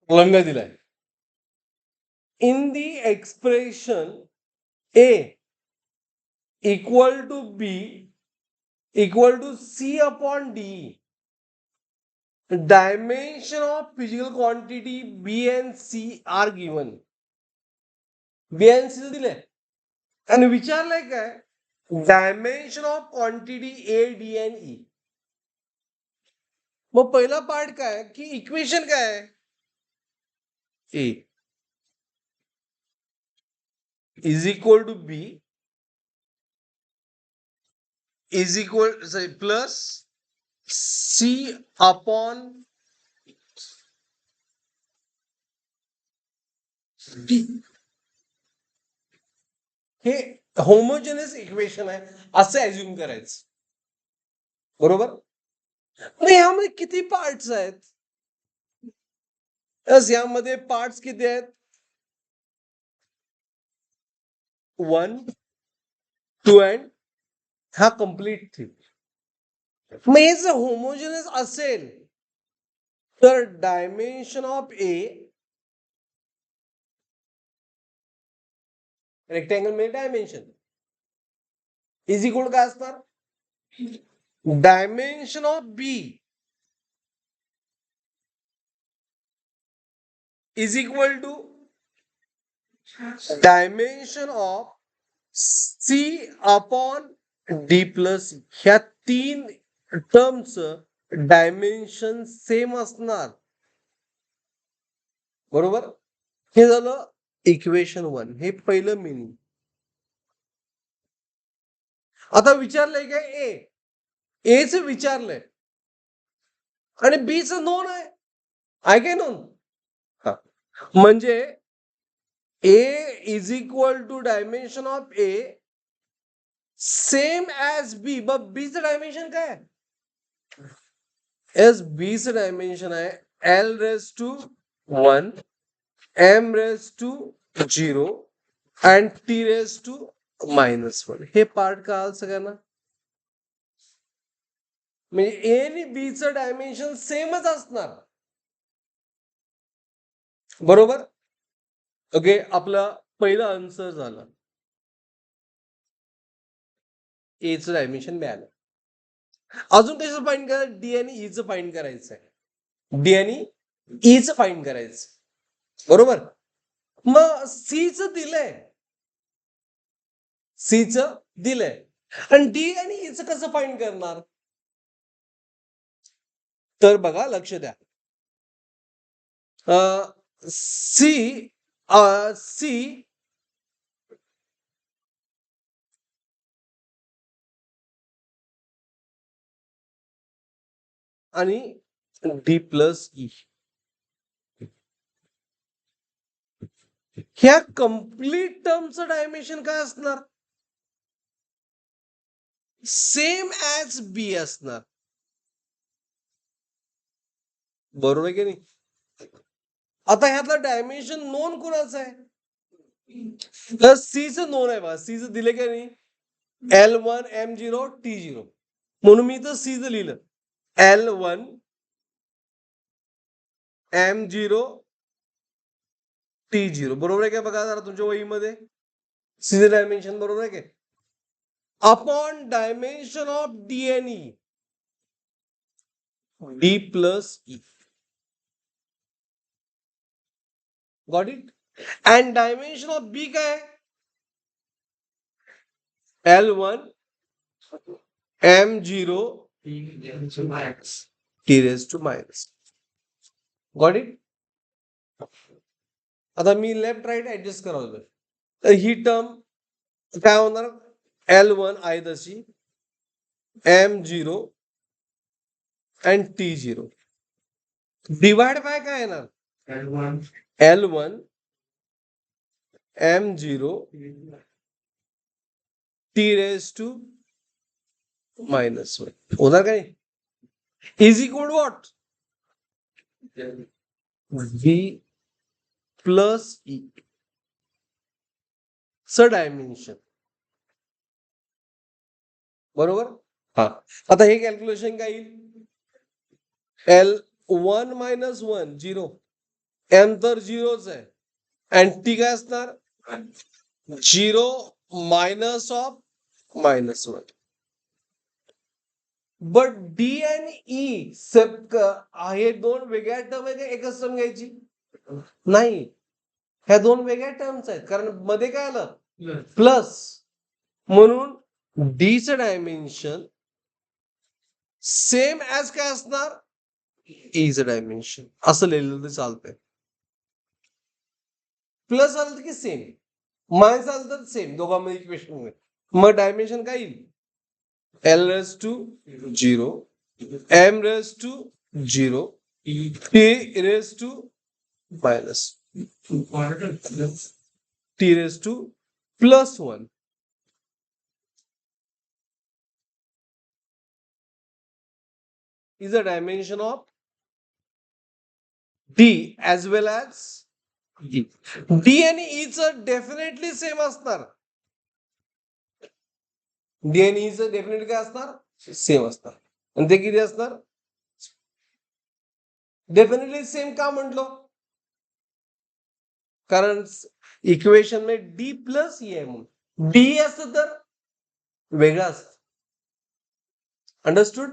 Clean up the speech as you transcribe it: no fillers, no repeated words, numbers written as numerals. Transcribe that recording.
Lung दिलाय. In the expression A equal to B equal to C upon D, dimension of physical quantity B and C are given. B and C दिले आणि विचारलंय काय, dimension of quantity A D N E. मग पहिला part काय की equation काय आहे, A is equal to B is equal plus C upon B. हे होमोजेनस इक्वेशन आहे असं ऍज्युम करायचं. बरोबर. मग यामध्ये किती पार्ट्स आहेत, यामध्ये पार्ट्स किती आहेत, 1 2 अँड हा कम्प्लीट थिंग. मग हे जर होमोजेनस असेल तर डायमेन्शन ऑफ ए रेक्टँगल मध्ये डायमेन्शन इज इक्वल काय असणार, dimension of B is equal to dimension of C upon D plus. ह्या तीन टर्मच डायमेन्शन सेम असणार. बरोबर. हे झालं इक्वेशन 1, हे पहिलं मिनिंग. आता विचारलंय काय, एच विचारलंय आणि बीच नोन आहे काय नोन. हा म्हणजे A is equal to dimension of A same as B. मग बीचं डायमेन्शन काय आहे, एस बीचं डायमेन्शन आहे L raise to 1 M raise to 0 and T raise to -1. हे पार्ट कळालं सगळ्यांना. म्हणजे ए आणि बीचं डायमेन्शन सेमच असणार. बरोबर. ओके, आपला पहिला आन्सर झाला, एचं डायमेन्शन मिळालं. अजून कसं फाइंड करायचं, डी आणि ईचं फाइंड करायचं आहे, डी आणि ईचं फाइंड करायचं. बरोबर. मग सीचं दिलंय, सीचं दिलंय आणि डी आणि ईचं कसं फाइंड करणार, तर बघा लक्ष द्या. सी आणि डी प्लस ई ह्या कम्प्लीट टर्मचं डायमेन्शन काय असणार, सेम ॲज बी असणार. बरोबर आहे की नाही. आता ह्यातलं डायमेन्शन नोन कुणाचं आहे, तर सीचं नोन आहे बघा. सीचं दिले का नाही, L1 M0 T0. म्हणून मी इथं सीचं लिहिलं L1 M0 T0. बरोबर आहे काय बघा जरा तुमच्या वहीमध्ये, सीचं डायमेन्शन बरोबर आहे काय, upon dimension of D N E D plus E. Got it. And dimension of B काय, L1 M0 T raise to minus. Got it. आता मी लेफ्ट राईट ऍडजस्ट करावं, तर ही टर्म काय होणार, L1 आहे तशी M0 and T0 divide by काय येणार, L1 M0 T raise to -1 होणार काय, is equal what, V plus E च डायमेन्शन. बरोबर. हा आता हे कॅल्क्युलेशन काय येईल, L1 - 1 0 एम तर झिरोच आहे आणि टी काय असणार 0 मायनस ऑफ -1. बट डी आणि ई हे दोन वेगळ्या टर्म आहे का एकच टर्म घ्यायची नाही, ह्या दोन वेगळ्या टर्म्स आहेत कारण मध्ये काय आलं प्लस, म्हणून डी चं डायमेन्शन सेम ऍज काय असणार ईचं डायमेन्शन असं लिहिलं तर चालतंय. प्लस आलं की सेम, मायनस आलं तर सेम, दोघांमध्ये इक्वेशन मध्ये मग डायमेन्शन काय येईल L raise to 0, M raise to 0, T raise to minus, T raise to +1. is a dimension of D as well as E. D आणि E चं डेफिनेटली सेम असणार. D आणि E चं डेफिनेटली काय असणार सेम असणार. आणि ते किती असणार डेफिनेटली सेम का म्हटलो कारण इक्वेशन मध्ये D प्लस E आहे म्हणून. D असतं तर वेगळं असतं. अंडरस्टूड.